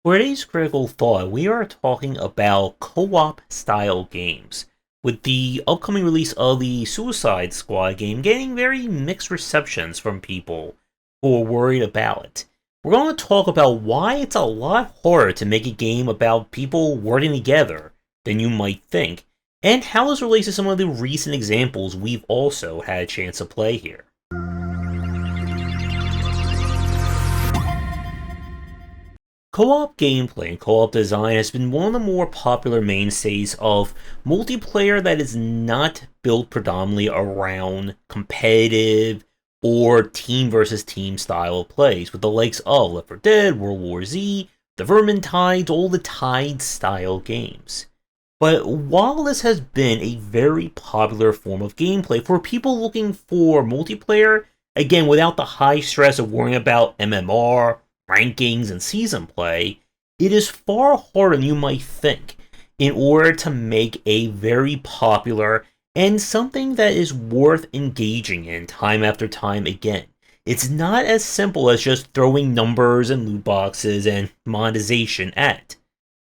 For today's critical thought, we are talking about co-op style games, with the upcoming release of the Suicide Squad game getting very mixed receptions from people who are worried about it. We're going to talk about why it's a lot harder to make a game about people working together than you might think, and how this relates to some of the recent examples we've also had a chance to play here. Co-op gameplay and co-op design has been one of the more popular mainstays of multiplayer that is not built predominantly around competitive or team versus team style of plays, with the likes of Left 4 Dead, World War Z, the Vermintides, all the Tide style games. But while this has been a very popular form of gameplay for people looking for multiplayer, again without the high stress of worrying about MMR, rankings, and season play, it is far harder than you might think in order to make a very popular and something that is worth engaging in time after time again. It's not as simple as just throwing numbers and loot boxes and monetization at it.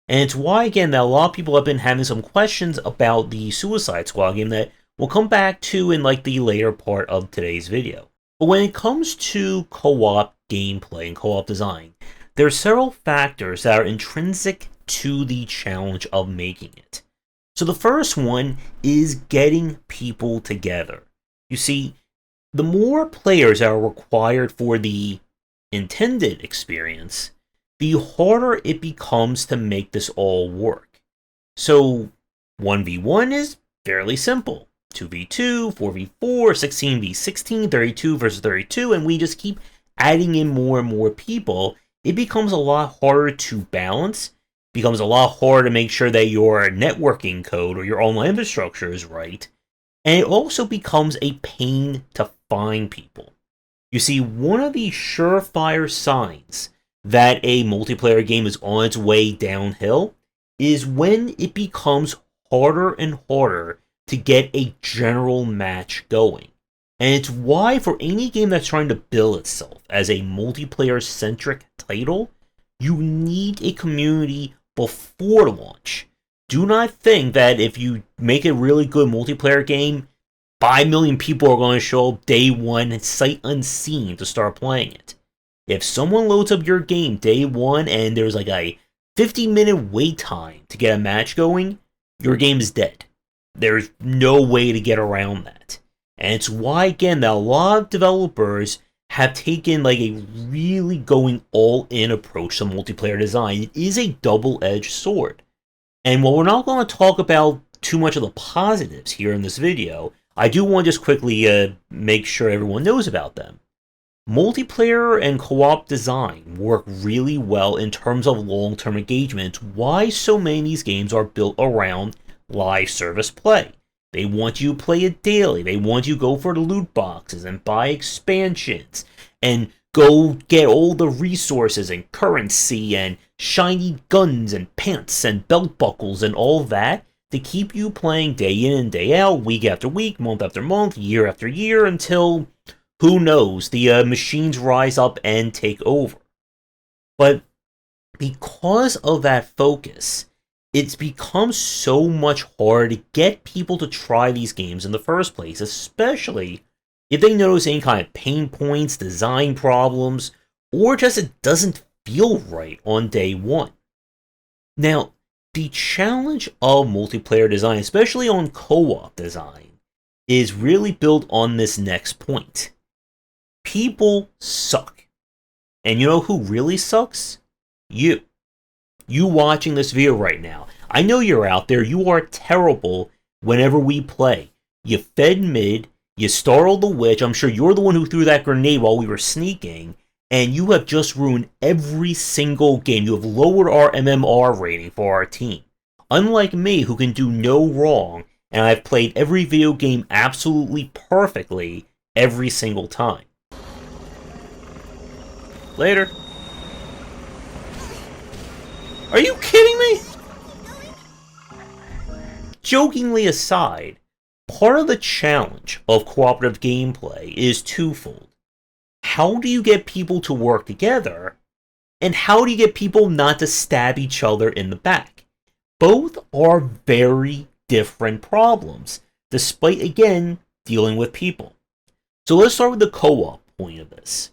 And it's why, again, that a lot of people have been having some questions about the Suicide Squad game that we'll come back to in the later part of today's video. But when it comes to co-op gameplay and co-op design, there are several factors that are intrinsic to the challenge of making it. So the first one is getting people together. You see, the more players that are required for the intended experience, the harder it becomes to make this all work. So 1v1 is fairly simple. 2v2, 4v4, 16v16, 32 versus 32, and we just keep adding in more and more people. It becomes a lot harder to balance, becomes a lot harder to make sure that your networking code or your online infrastructure is right, and it also becomes a pain to find people. You see, one of the surefire signs that a multiplayer game is on its way downhill is when it becomes harder and harder to get a general match going. And it's why for any game that's trying to bill itself as a multiplayer-centric title, you need a community before launch. Do not think that if you make a really good multiplayer game, 5 million people are going to show up day one, sight unseen, to start playing it. If someone loads up your game day one and there's a 50-minute wait time to get a match going, your game is dead. There's no way to get around that. And it's why, again, that a lot of developers have taken a really going all-in approach to multiplayer design. It is a double-edged sword. And while we're not going to talk about too much of the positives here in this video, I do want to just quickly make sure everyone knows about them. Multiplayer and co-op design work really well in terms of long-term engagement. It's why so many of these games are built around live service play. They want you to play it daily. They want you to go for the loot boxes and buy expansions and go get all the resources and currency and shiny guns and pants and belt buckles and all that to keep you playing day in and day out, week after week, month after month, year after year, until, who knows, the machines rise up and take over. But because of that focus, it's become so much harder to get people to try these games in the first place, especially if they notice any kind of pain points, design problems, or just it doesn't feel right on day one. Now, the challenge of multiplayer design, especially on co-op design, is really built on this next point. People suck. And you know who really sucks? You. You watching this video right now. I know you're out there. You are terrible whenever we play. You fed mid, you startled the witch. I'm sure you're the one who threw that grenade while we were sneaking. And you have just ruined every single game. You have lowered our MMR rating for our team. Unlike me, who can do no wrong, and I've played every video game absolutely perfectly every single time. Later. Are you kidding me? Jokingly aside, part of the challenge of cooperative gameplay is twofold. How do you get people to work together? And how do you get people not to stab each other in the back? Both are very different problems, despite, again, dealing with people. So let's start with the co-op point of this.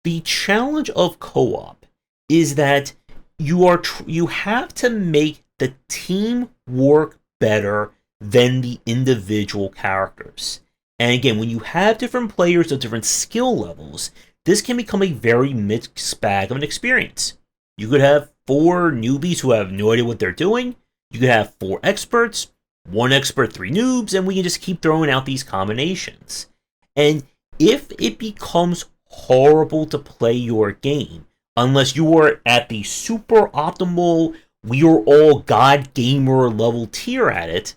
The challenge of co-op is that you have to make the team work better than the individual characters. And again, when you have different players of different skill levels, this can become a very mixed bag of an experience. You could have 4 newbies who have no idea what they're doing. You could have 4 experts, 1 expert, 3 noobs, and we can just keep throwing out these combinations. And if it becomes horrible to play your game, unless you are at the super optimal, we are all god gamer level tier at it,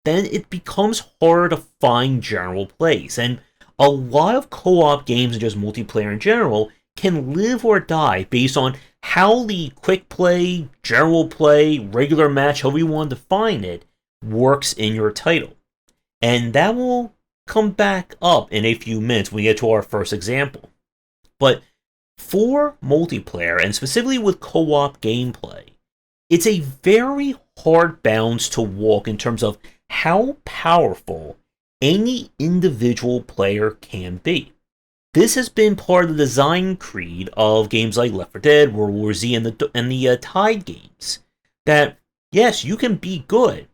then it becomes harder to find general plays. And a lot of co-op games and just multiplayer in general can live or die based on how the quick play, general play, regular match, however you want to define it, works in your title. And that will come back up in a few minutes when we get to our first example. But for multiplayer, and specifically with co-op gameplay, it's a very hard balance to walk in terms of how powerful any individual player can be. This has been part of the design creed of games like Left 4 Dead, World War Z, and the Tide games. That, yes, you can be good,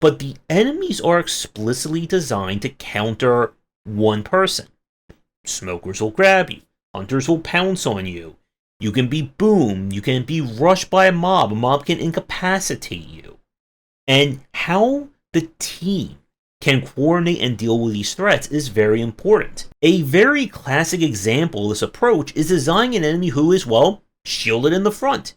but the enemies are explicitly designed to counter one person. Smokers will grab you. Hunters will pounce on you. You can be boomed. You can be rushed by a mob can incapacitate you. And how the team can coordinate and deal with these threats is very important. A very classic example of this approach is designing an enemy who is, well, shielded in the front.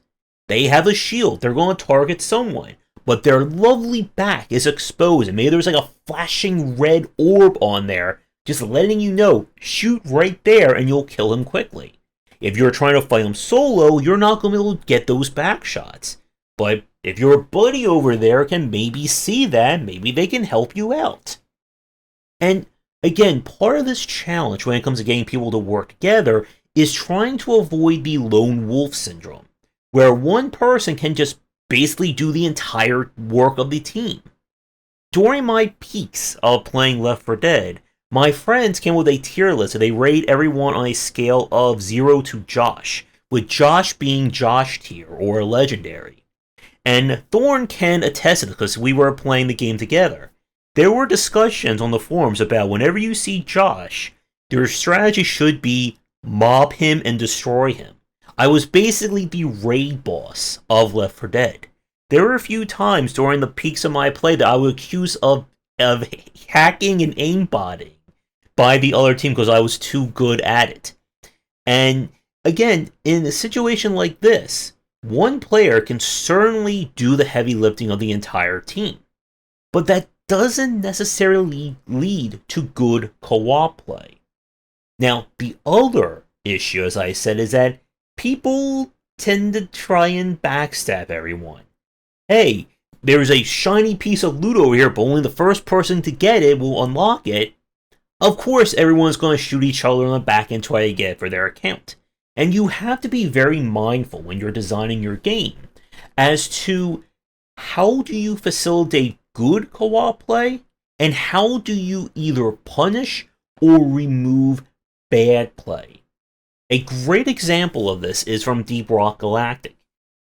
They have a shield. They're going to target someone, but their lovely back is exposed, and maybe there's like a flashing red orb on there, just letting you know, shoot right there and you'll kill him quickly. If you're trying to fight him solo, you're not going to be able to get those back shots. But if your buddy over there can maybe see that, maybe they can help you out. And again, part of this challenge when it comes to getting people to work together is trying to avoid the lone wolf syndrome, where one person can just basically do the entire work of the team. During my peaks of playing Left 4 Dead, my friends came with a tier list, so they rate everyone on a scale of 0 to Josh, with Josh being Josh tier, or legendary. And Thorn can attest to this because we were playing the game together. There were discussions on the forums about whenever you see Josh, your strategy should be mob him and destroy him. I was basically the raid boss of Left 4 Dead. There were a few times during the peaks of my play that I was accused of hacking and aimbotting by the other team because I was too good at it. And again, in a situation like this, one player can certainly do the heavy lifting of the entire team. But that doesn't necessarily lead to good co-op play. Now, the other issue, as I said, is that people tend to try and backstab everyone. Hey, there's a shiny piece of loot over here, but only the first person to get it will unlock it. Of course, everyone's going to shoot each other in the back and try to get it for their account. And you have to be very mindful when you're designing your game as to how do you facilitate good co-op play and how do you either punish or remove bad play. A great example of this is from Deep Rock Galactic.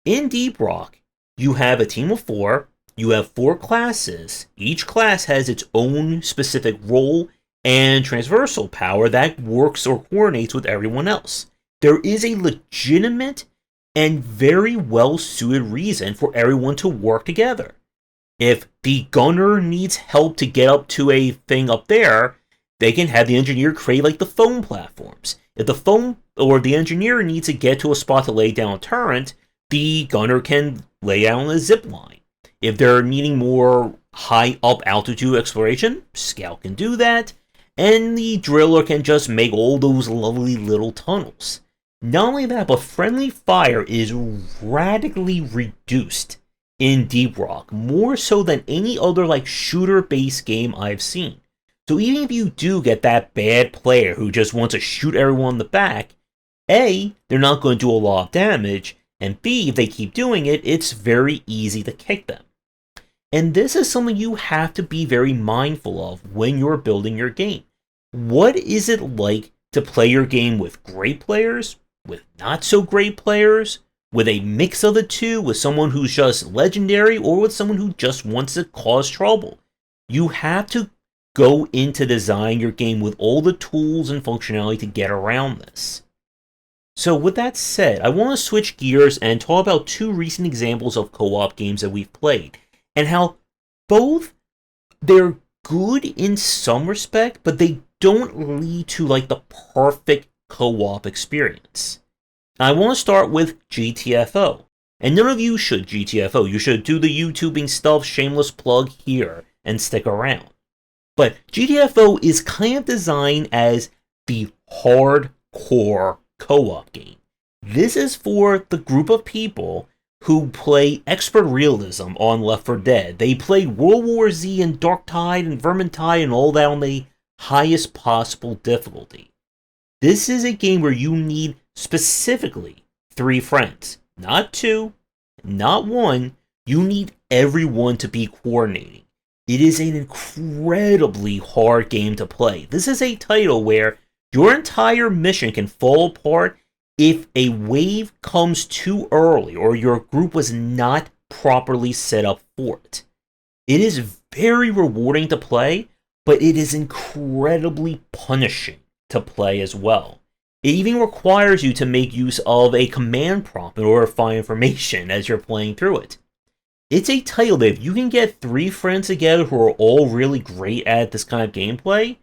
In Deep Rock, you have a team of 4, you have 4 classes, each class has its own specific role and transversal power that works or coordinates with everyone else. There is a legitimate and very well-suited reason for everyone to work together. If the gunner needs help to get up to a thing up there, they can have the engineer create like the foam platforms. If the foam or the engineer needs to get to a spot to lay down a turret, the gunner can lay down a zip line. If they're needing more high up altitude exploration, Scout can do that, and the driller can just make all those lovely little tunnels. Not only that, but friendly fire is radically reduced in Deep Rock, more so than any other like shooter-based game I've seen. So even if you do get that bad player who just wants to shoot everyone in the back, A, they're not going to do a lot of damage, and B, if they keep doing it, it's very easy to kick them. And this is something you have to be very mindful of when you're building your game. What is it like to play your game with great players, with not so great players, with a mix of the two, with someone who's just legendary, or with someone who just wants to cause trouble? You have to go into design your game with all the tools and functionality to get around this. So with that said, I want to switch gears and talk about two recent examples of co-op games that we've played, and how both, they're good in some respect, but they don't lead to like the perfect co-op experience. I want to start with GTFO. And none of you should GTFO. You should do the YouTubing stuff, shameless plug here, and stick around. But GTFO is kind of designed as the hardcore co-op game. This is for the group of people who play expert realism on Left 4 Dead. They played World War Z and Darktide and Vermintide and all that on the highest possible difficulty. This is a game where you need specifically 3 friends. Not 2, not 1. You need everyone to be coordinating. It is an incredibly hard game to play. This is a title where your entire mission can fall apart if a wave comes too early or your group was not properly set up for it. It is very rewarding to play, but it is incredibly punishing to play as well. It even requires you to make use of a command prompt in order to find information as you're playing through it. It's a title that if you can get 3 friends together who are all really great at this kind of gameplay,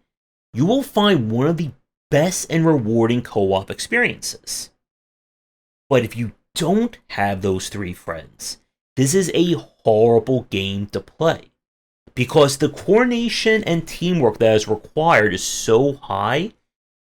you will find one of the best and rewarding co-op experiences. But if you don't have those 3 friends, this is a horrible game to play. Because the coordination and teamwork that is required is so high,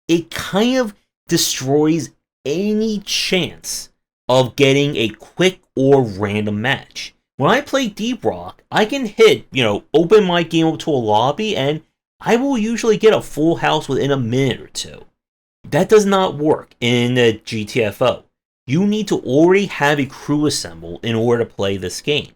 it kind of destroys any chance of getting a quick or random match. When I play Deep Rock, I can hit, open my game up to a lobby, and I will usually get a full house within a minute or 2. That does not work in GTFO. You need to already have a crew assembled in order to play this game.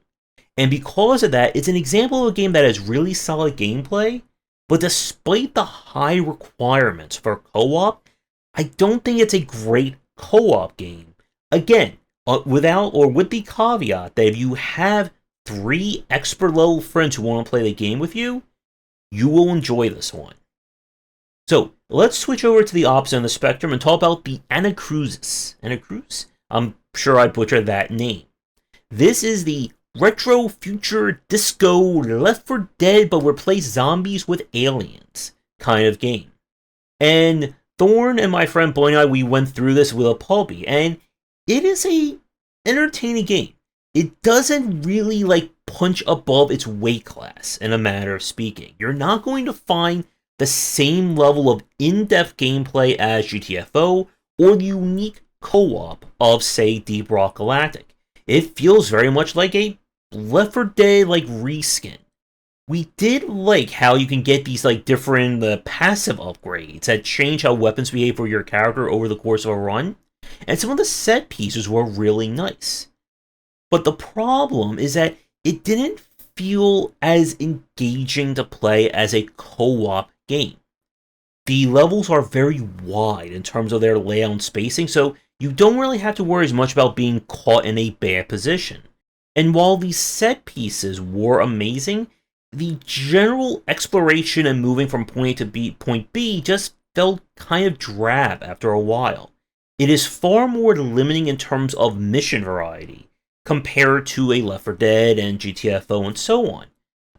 And because of that, it's an example of a game that has really solid gameplay, but despite the high requirements for co-op, I don't think it's a great co-op game. Again, with the caveat that if you have 3 expert level friends who want to play the game with you, you will enjoy this one. So, let's switch over to the opposite end of the spectrum and talk about the Anacrusis. Anacrusis? I'm sure I butchered that name. This is the retro, future, disco, Left 4 Dead, but replace zombies with aliens kind of game. And Thorn and my friend Boy and I, we went through this with a puppy, and it is a entertaining game. It doesn't really punch above its weight class, in a matter of speaking. You're not going to find the same level of in-depth gameplay as GTFO or the unique co-op of, say, Deep Rock Galactic. It feels very much like a Left 4 Dead reskin. We did like how you can get these different passive upgrades that change how weapons behave for your character over the course of a run, and some of the set pieces were really nice. But the problem is that it didn't feel as engaging to play as a co-op game. The levels are very wide in terms of their layout and spacing, so you don't really have to worry as much about being caught in a bad position. And while these set pieces were amazing, the general exploration and moving from point B just felt kind of drab after a while. It is far more limiting in terms of mission variety compared to a Left 4 Dead and GTFO and so on.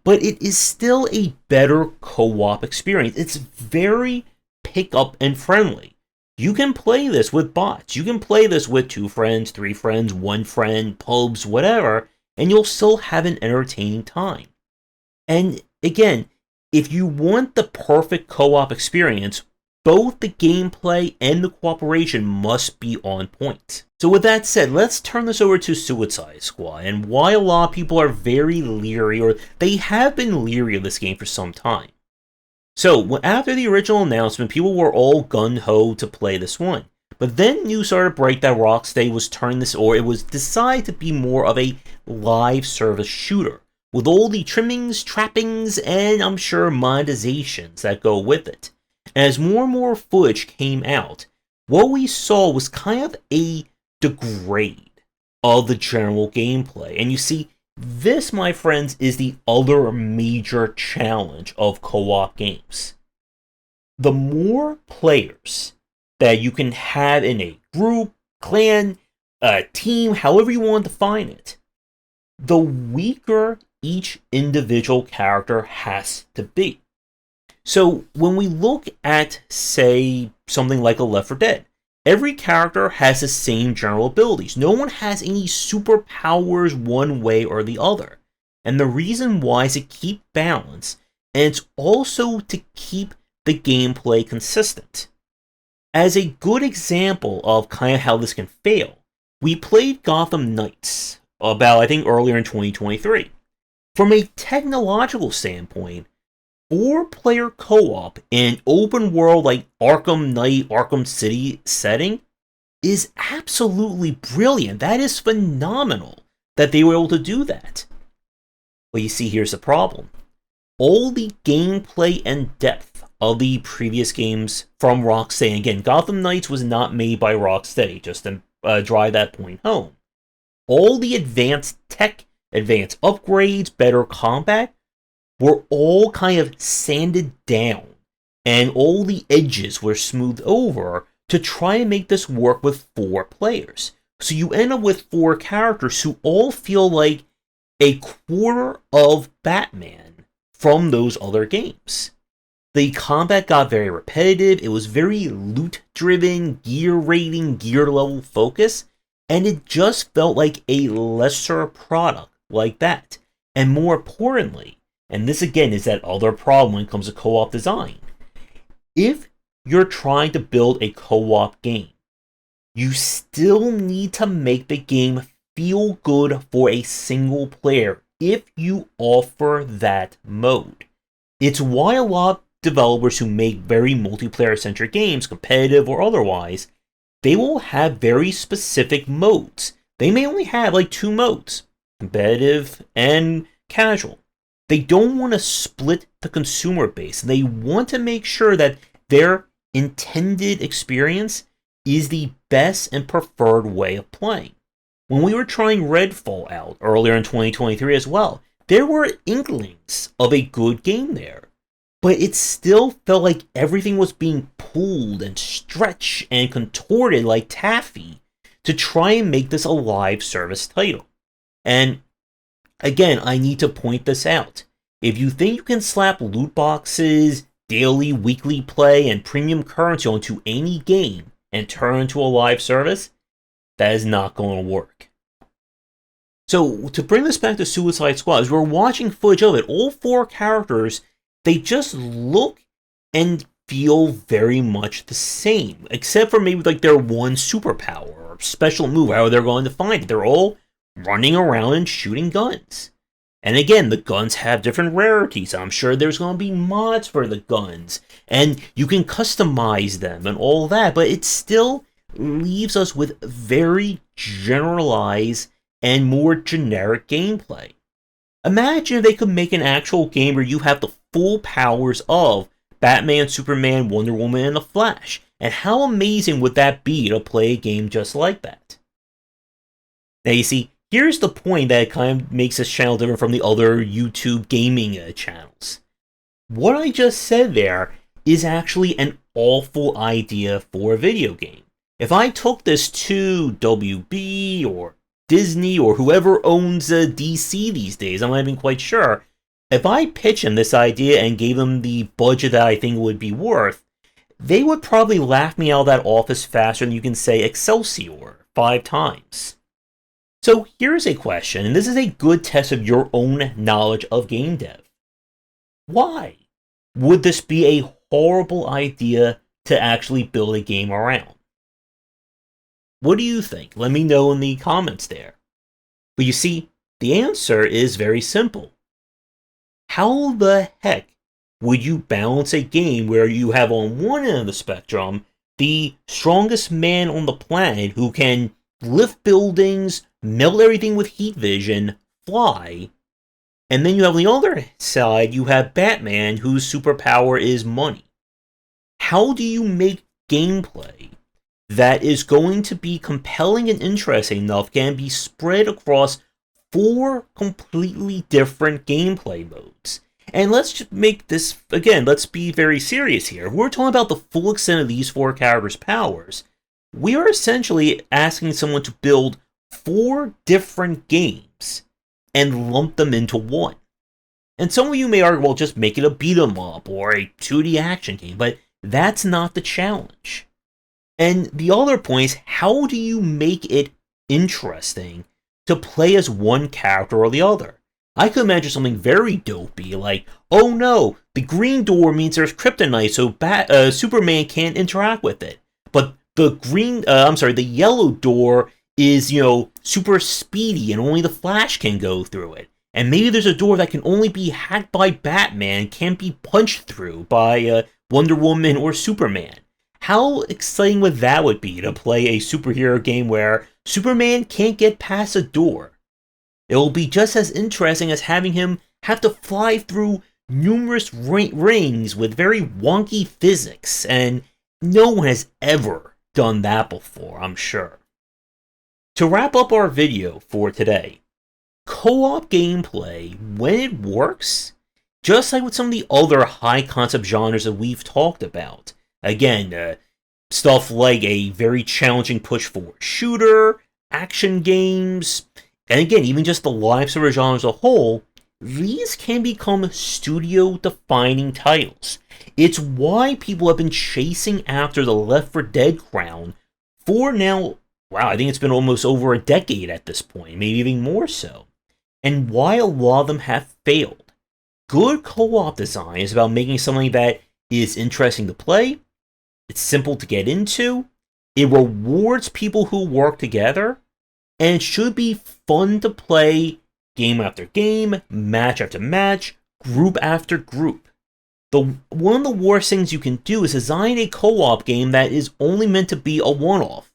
But it is still a better co-op experience. It's very pick-up and friendly. You can play this with bots. You can play this with 2 friends, 3 friends, 1 friend, pubs, whatever, and you'll still have an entertaining time. And again, if you want the perfect co-op experience, both the gameplay and the cooperation must be on point. So with that said, let's turn this over to Suicide Squad, and why a lot of people are very leery, or they have been leery of this game for some time. So, after the original announcement, people were all gung-ho to play this one. But then news started to break that Rocksteady was turning this, or it was decided to be more of a live service shooter, with all the trimmings, trappings, and I'm sure monetizations that go with it. And as more and more footage came out, what we saw was kind of a degrade of the general gameplay. And you see, this, my friends, is the other major challenge of co-op games. The more players that you can have in a group, clan, team, however you want to define it, the weaker each individual character has to be. So when we look at, say, something like a Left 4 Dead, every character has the same general abilities. No one has any superpowers one way or the other. And the reason why is to keep balance, and it's also to keep the gameplay consistent. As a good example of kind of how this can fail, we played Gotham Knights about, I think, earlier in 2023. From a technological standpoint, 4-player co-op in an open world like Arkham Knight, Arkham City setting is absolutely brilliant. That is phenomenal that they were able to do that. But you see, here's the problem. All the gameplay and depth of the previous games from Rocksteady, again, Gotham Knights was not made by Rocksteady, just to drive that point home. All the advanced tech, advanced upgrades, better combat, were all kind of sanded down, and all the edges were smoothed over to try and make this work with 4 players. So you end up with 4 characters who all feel like a quarter of Batman from those other games. The combat got very repetitive, it was very loot-driven, gear rating, gear level focus, and it just felt like a lesser product like that. And more importantly, and this again is that other problem when it comes to co-op design, if you're trying to build a co-op game, you still need to make the game feel good for a single player if you offer that mode. It's why a lot of developers who make very multiplayer-centric games, competitive or otherwise, they will have very specific modes. They may only have like 2 modes, competitive and casual. They don't want to split the consumer base. They want to make sure that their intended experience is the best and preferred way of playing. When we were trying Redfall out earlier in 2023 as well, there were inklings of a good game there. But it still felt like everything was being pulled and stretched and contorted like taffy to try and make this a live service title. And again, I need to point this out. If you think you can slap loot boxes, daily, weekly play, and premium currency onto any game and turn it into a live service, that is not going to work. So, to bring this back to Suicide Squad, as we're watching footage of it, all 4 characters, they just look and feel very much the same, except for maybe like their one superpower or special move, how they're going to find it. They're all running around and shooting guns. And again, the guns have different rarities. I'm sure there's going to be mods for the guns, and you can customize them and all that, but it still leaves us with very generalized and more generic gameplay. Imagine if they could make an actual game where you have the full powers of Batman, Superman, Wonder Woman, and the Flash. And how amazing would that be to play a game just like that? Now you see, here's the point that kind of makes this channel different from the other YouTube gaming channels. What I just said there is actually an awful idea for a video game. If I took this to WB or Disney or whoever owns DC these days, I'm not even quite sure, if I pitch them this idea and gave them the budget that I think it would be worth, they would probably laugh me out of that office faster than you can say Excelsior 5 times. So here's a question, and this is a good test of your own knowledge of game dev. Why would this be a horrible idea to actually build a game around? What do you think? Let me know in the comments there. But you see, the answer is very simple. How the heck would you balance a game where you have on one end of the spectrum the strongest man on the planet who can lift buildings, melt everything with heat vision, fly. And then you have on the other side, you have Batman, whose superpower is money. How do you make gameplay that is going to be compelling and interesting enough, can be spread across 4 completely different gameplay modes? And let's just make this, again, let's be very serious here. If we're talking about the full extent of these 4 characters' powers, we are essentially asking someone to build 4 different games and lump them into one. And some of you may argue, well, just make it a beat-em-up or a 2D action game, but that's not the challenge. And the other point is, how do you make it interesting to play as one character or the other? I could imagine something very dopey, like, oh no, the green door means there's kryptonite, so Superman can't interact with it. But the yellow door is, super speedy and only the Flash can go through it. And maybe there's a door that can only be hacked by Batman, can't be punched through by Wonder Woman or Superman. How exciting would that be to play a superhero game where Superman can't get past a door? It will be just as interesting as having him have to fly through numerous rings with very wonky physics, and no one has ever done that before, I'm sure. To wrap up our video for today, co-op gameplay, when it works, just like with some of the other high-concept genres that we've talked about, again, stuff like a very challenging push-forward shooter, action games, and again, even just the live service genre as a whole, these can become studio-defining titles. It's why people have been chasing after the Left 4 Dead crown for now, I think it's been almost over a decade at this point, maybe even more so, and why a lot of them have failed. Good co-op design is about making something that is interesting to play, it's simple to get into, it rewards people who work together, and it should be fun to play game after game, match after match, group after group. One of the worst things you can do is design a co-op game that is only meant to be a one-off.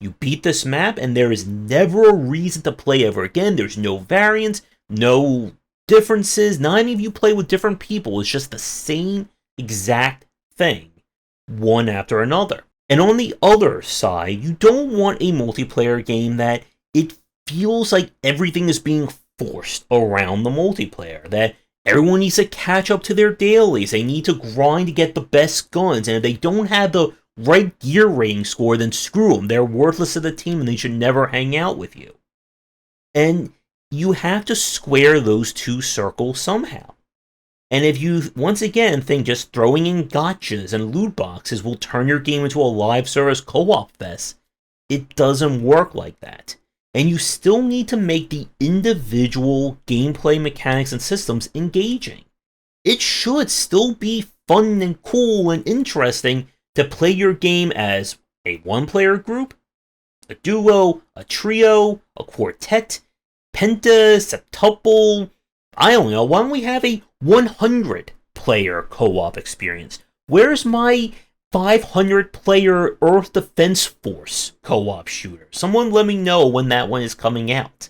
You beat this map and there is never a reason to play ever again. There's no variance, no differences, not any of you play with different people. It's just the same exact thing, one after another. And on the other side, you don't want a multiplayer game that it feels like everything is being forced around the multiplayer, that everyone needs to catch up to their dailies, they need to grind to get the best guns, and if they don't have the right gear rating score, then screw them, they're worthless to the team and they should never hang out with you. And you have to square those two circles somehow. And if you, once again, think just throwing in gotchas and loot boxes will turn your game into a live service co-op fest, it doesn't work like that. And you still need to make the individual gameplay mechanics and systems engaging. It should still be fun and cool and interesting to play your game as a one-player group, a duo, a trio, a quartet, penta, septuple, I don't know, why don't we have a 100-player co-op experience? Where's my 500-player Earth Defense Force co-op shooter? Someone let me know when that one is coming out.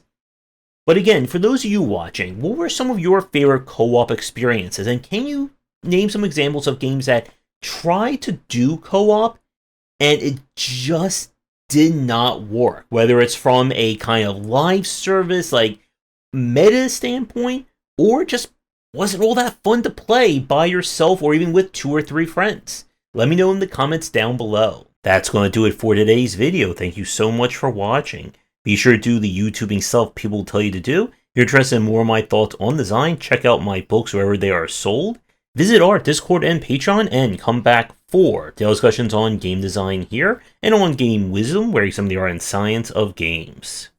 But again, for those of you watching, what were some of your favorite co-op experiences? And can you name some examples of games that try to do co-op and it just did not work? Whether it's from a kind of live service, like meta standpoint, or just wasn't all that fun to play by yourself or even with 2 or 3 friends. Let me know in the comments down below. That's going to do it for today's video. Thank you so much for watching. Be sure to do the YouTubing stuff people tell you to do. If you're interested in more of my thoughts on design, check out my books wherever they are sold. Visit our Discord and Patreon, and come back for daily discussions on game design here, and on game wisdom, where you some of the art and science of games.